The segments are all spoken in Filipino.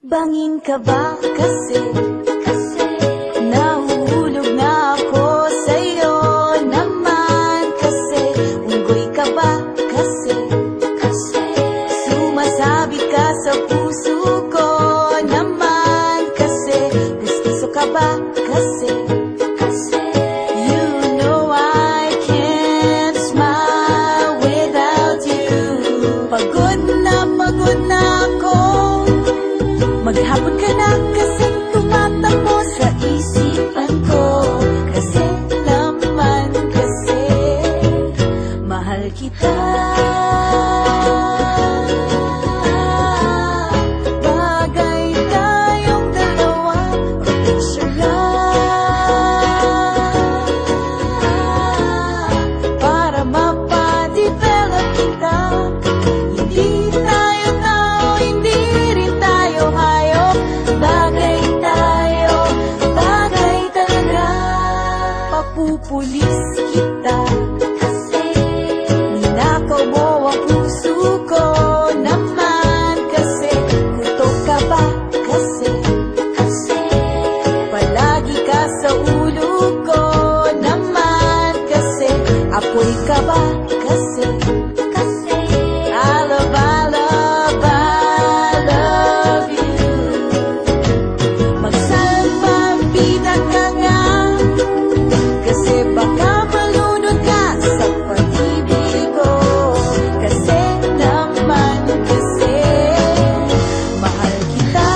Bangin ka ba kasi nahuhulog na ako sa'yo naman kasi unggoy ka ba kasi sumasabi ka sa puso ko naman kasi gusto ka ba kasi you know I can't smile without you. Pagod na ako, maghapon ka na kasi tumatakbo sa isipan ko. Kasi naman kasi mahal kita. Bagay tayong dalawa, picture lang para mapadevelop kita. Hindi tayo tao, hindi rin tayo hayop. Bagay tayo, bagay talaga. Papupulis kita kasi ninakaw mo ang puso ko naman kasi kutok ka ba kasi palagi ka sa ulo ko naman kasi apoy ka ba kasi I love you. Magsalpambida ka nga kasi baka malunod ka sa pag-ibig ko. Kasi naman kasi mahal kita.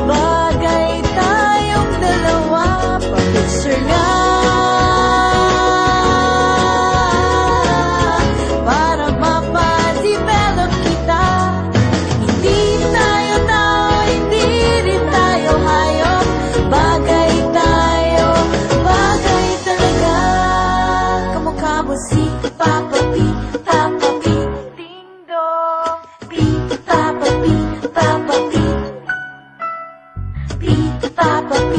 Bagay tayong dalawa, pa-picture nga para mapadevelop kita. Hindi tayo tao, hindi rin tayo hayop. Bagay tayo, bagay talaga. Kamukha mo si Papa P, ding dong. P, Papa P, P, Papa P,